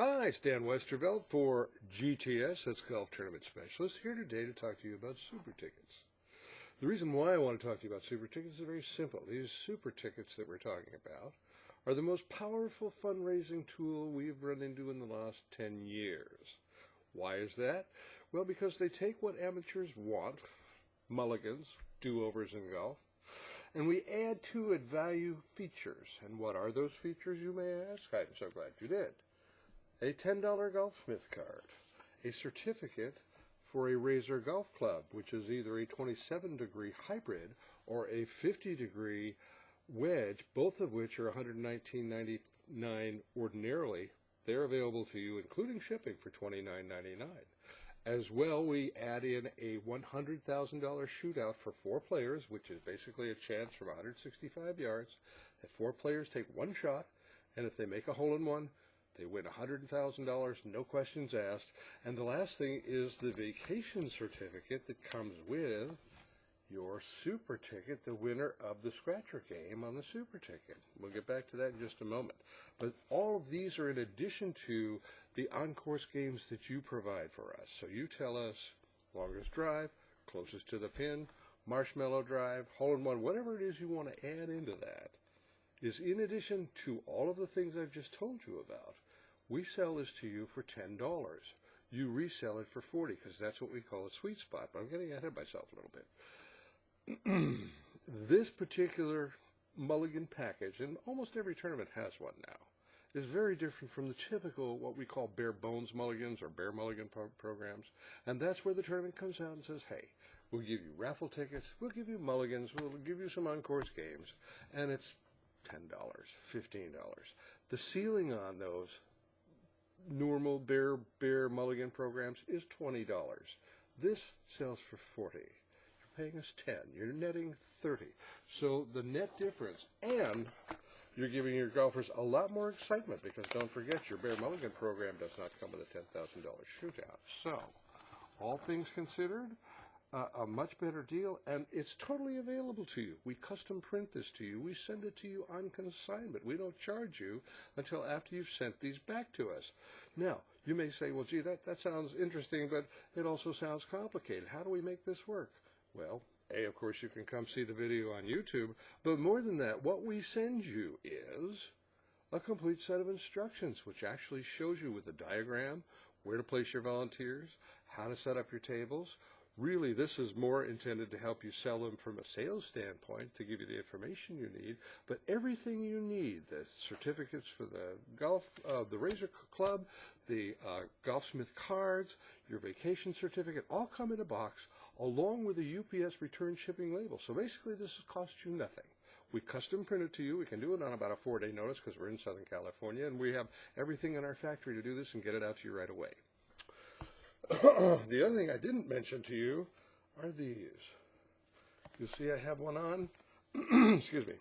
Hi, it's Dan Westervelt for GTS, that's Golf Tournament Specialist, here today to talk to you about super tickets. The reason why I want to talk to you about super tickets is very simple. These super tickets that we're talking about are the most powerful fundraising tool we've run into in the last 10 years. Why is that? Well, because they take what amateurs want, mulligans, do-overs in golf, and we add to it value features. And what are those features, you may ask? I'm so glad you did. A $10 Golfsmith card, a certificate for a Razor golf club, which is either a 27-degree hybrid or a 50-degree wedge, both of which are $119.99 ordinarily. They're available to you, including shipping, for $29.99. As well, we add in a $100,000 shootout for 4 players, which is basically a chance from 165 yards. If 4 players take one shot, and if they make a hole-in-one, they win $100,000, no questions asked. And the last thing is the vacation certificate that comes with your super ticket, the winner of the scratcher game on the super ticket. We'll get back to that in just a moment. But all of these are in addition to the on-course games that you provide for us. So you tell us longest drive, closest to the pin, marshmallow drive, hole-in-one, whatever it is you want to add into that is in addition to all of the things I've just told you about. We sell this to you for $10. You resell it for $40 because that's what we call a sweet spot. But I'm getting ahead of myself a little bit. This particular mulligan package, and almost every tournament has one now, is very different from the typical what we call bare bones mulligans or bare mulligan programs. And that's where the tournament comes out and says, hey, we'll give you raffle tickets, we'll give you mulligans, we'll give you some on-course games, and it's $10, $15. The ceiling on those normal bare mulligan programs is $20. This sells for $40. You're paying us $10. You're netting $30. So the net difference, and you're giving your golfers a lot more excitement because don't forget your bare mulligan program does not come with a $10,000 shootout. So all things considered, a much better deal, and it's totally available to you. We custom print this to you. We send it to you on consignment. We don't charge you until after you've sent these back to us. Now, you may say, well, gee, that sounds interesting, but it also sounds complicated. How do we make this work? Well, of course, you can come see the video on YouTube, but more than that, what we send you is a complete set of instructions, which actually shows you with a diagram where to place your volunteers, how to set up your tables. Really, this is more intended to help you sell them from a sales standpoint, to give you the information you need. But everything you need, the certificates for the Razor Club, the Golfsmith cards, your vacation certificate, all come in a box along with a UPS return shipping label. So basically, this costs you nothing. We custom print it to you. We can do it on about a 4-day notice because we're in Southern California, and we have everything in our factory to do this and get it out to you right away. The other thing I didn't mention to you are these. You'll see I have one on. Excuse me.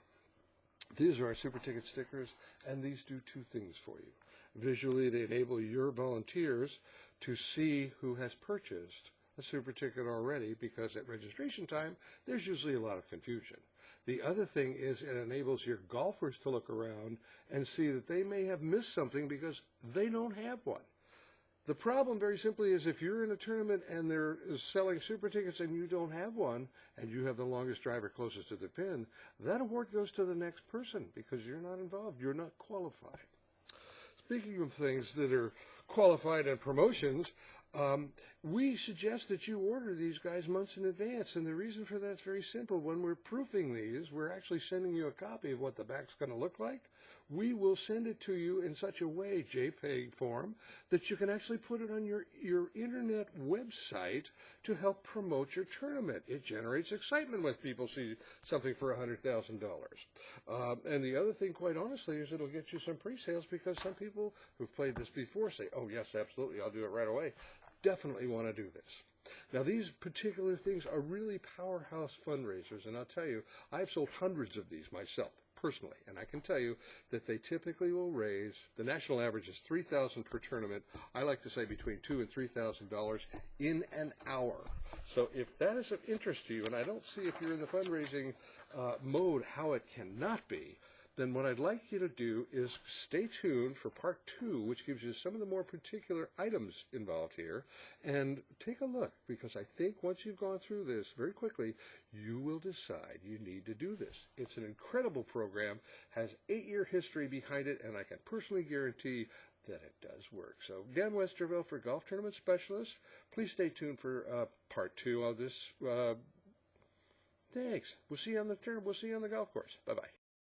These are our super ticket stickers, and these do 2 things for you. Visually, they enable your volunteers to see who has purchased a super ticket already, because at registration time, there's usually a lot of confusion. The other thing is it enables your golfers to look around and see that they may have missed something because they don't have one. The problem, very simply, is if you're in a tournament and they're selling super tickets and you don't have one, and you have the longest driver closest to the pin, that award goes to the next person because you're not involved. You're not qualified. Speaking of things that are qualified and promotions, we suggest that you order these guys months in advance, and the reason for that is very simple. When we're proofing these, we're actually sending you a copy of what the back's going to look like. We will send it to you in such a way, JPEG form, that you can actually put it on your internet website to help promote your tournament. It generates excitement when people see something for $100,000. And the other thing, quite honestly, is it'll get you some pre-sales because some people who've played this before say, oh, yes, absolutely, I'll do it right away. Definitely want to do this. Now, these particular things are really powerhouse fundraisers, and I'll tell you, I've sold hundreds of these myself, personally, and I can tell you that they typically will raise, the national average is $3,000 per tournament. I like to say between $2,000 and $3,000 in an hour. So if that is of interest to you, and I don't see if you're in the fundraising mode how it cannot be, then what I'd like you to do is stay tuned for part 2, which gives you some of the more particular items involved here, and take a look, because I think once you've gone through this very quickly, you will decide you need to do this. It's an incredible program, has 8-year history behind it, and I can personally guarantee that it does work. So Dan Westerville for Golf Tournament Specialist. Please stay tuned for part 2 of this. Thanks. We'll see you on the golf course. Bye-bye.